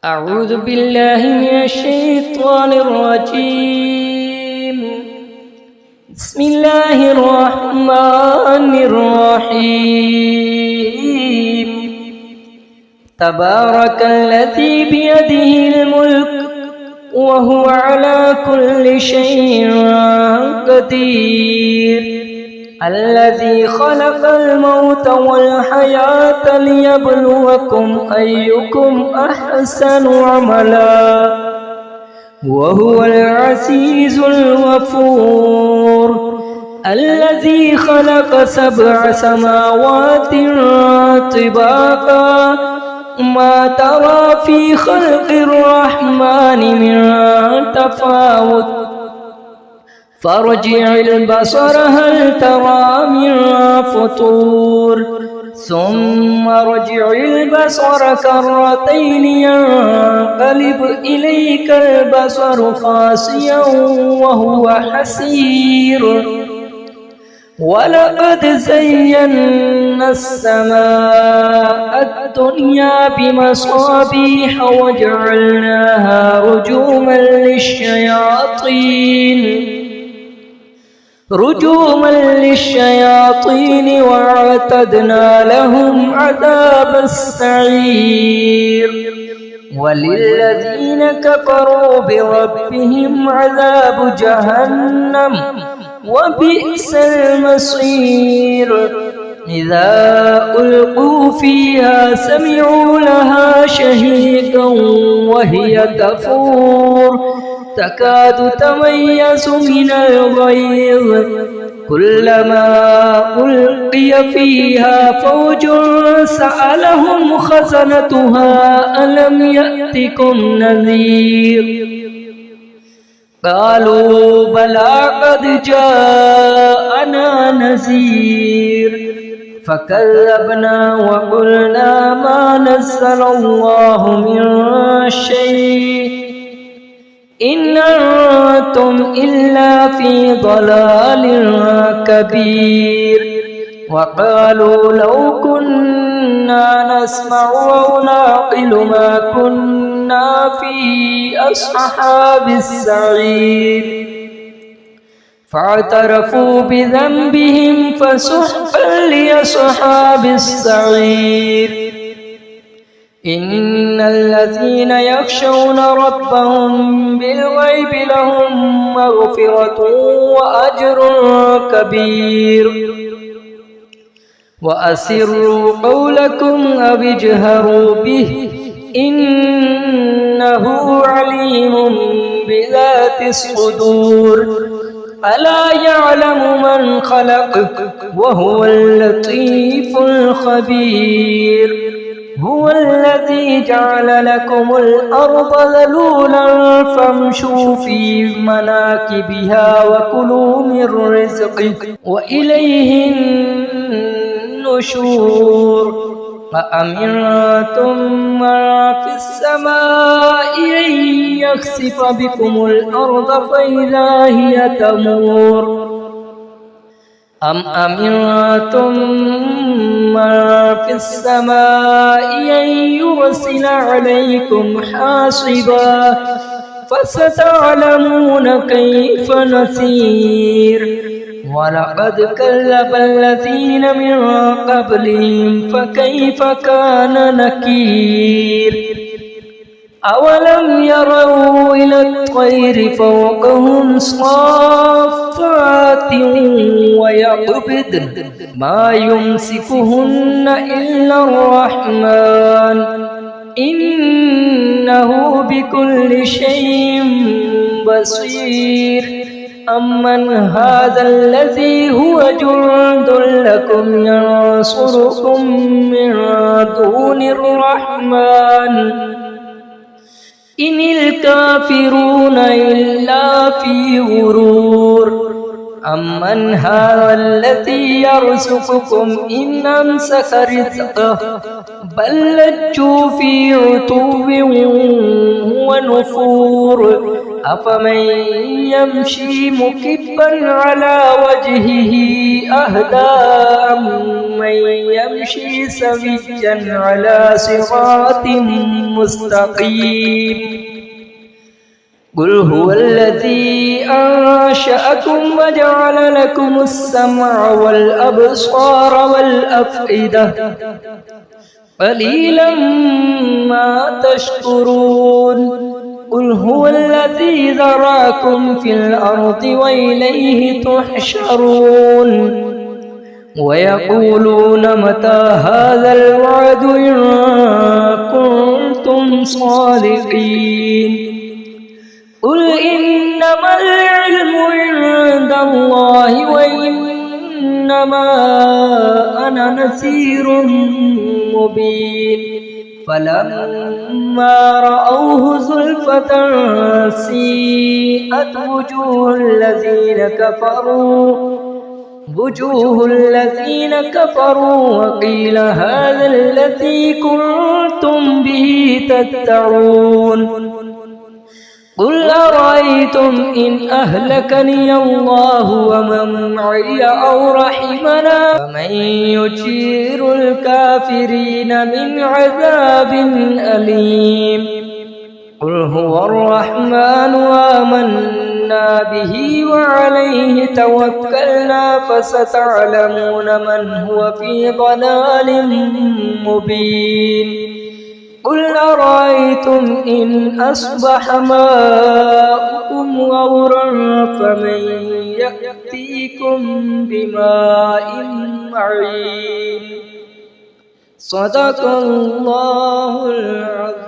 أعوذ بالله من الشيطان الرجيم. بسم الله الرحمن الرحيم. تبارك الذي بيده الملك وهو على كل شيء قدير. الذي خلق الموت والحياة ليبلوكم أيكم أحسن عملا وهو العزيز الغفور. الذي خلق 7 سماوات طباقا ما ترى في خلق الرحمن من تفاوت فارجع البصر هل ترى من فطور ثم ارجع البصر كرتين ينقلب إليك البصر خاسئا وهو حسير. ولقد زينا السماء الدنيا بمصابيح وجعلناها رجوما للشياطين وأعتدنا لهم عذاب السعير. وللذين كفروا بربهم عذاب جهنم وبئس المصير. إذا ألقوا فيها سمعوا لها شهيقا وهي تفور تكاد تميز من الغيظ كلما ألقي فيها فوج سألهم خزنتها ألم يأتكم نذير قالوا بلى قد جاءنا نذير فكذبنا وقلنا ما نزل الله من شيء إن أنتم إلا في ضلال كبير. وقالوا لو كنا نسمع أو نعقل ما كنا في أصحاب السعير فاعترفوا بذنبهم فسحقا لأصحاب السعير. إن الذين يخشون ربهم بالغيب لهم مغفرة وأجر كبير. وأسروا قولكم أو اجهروا به إنه عليم بذات الصدور. ألا يعلم من خلق وهو اللطيف الخبير. هو الذي جعل لكم الأرض ذلولا فامشوا في مناكبها وكلوا من رزقه وإليه النشور. أأمنتم من في السماء أن يخسف بكم الأرض فإذا هي تمور أم أمنتم من في السماء أن يرسل عليكم حاصبا فستعلمون كيف نذير. ولقد كذب الذين من قبلهم فكيف كان نكير. أولم يروا إلى الطير فوقهم صافات ويقبضن ما يمسكهن إلا الرحمن إنه بكل شيء بصير. أمن هذا الذي هو جند لكم ينصركم من دون الرحمن إن الكافرون إلا في غرور. أمن هذا الذي يرزقكم إن أمسك رزقه بل لجوا في عتو ونفور. أفمن يمشي مكبا على وجهه أهدى أمن يمشي سويا على صراط مستقيم قل هو الذي أنشأكم وجعل لكم السمع والأبصار والأفئدة قليلا ما تشكرون قل هو الذي ذراكم في الأرض وإليه تحشرون ويقولون متى هذا الوعد إن كنتم صادقين قل إنما العلم عند الله وإنما أنا نذير مبين فلما رأوه زلفة سيئت وجوه الذين كفروا وقيل هذا الذي كنتم به تدعون قل أرأيتم إن أهلكني الله ومن معي أو رحمنا فمن يجير الكافرين من عذاب أليم قل هو الرحمن آمنا به وعليه توكلنا فستعلمون من هو في ضلال مبين قل أرأيتم إن أصبح ماؤكم غورا فمن يأتيكم بماء معين صدق الله العظيم.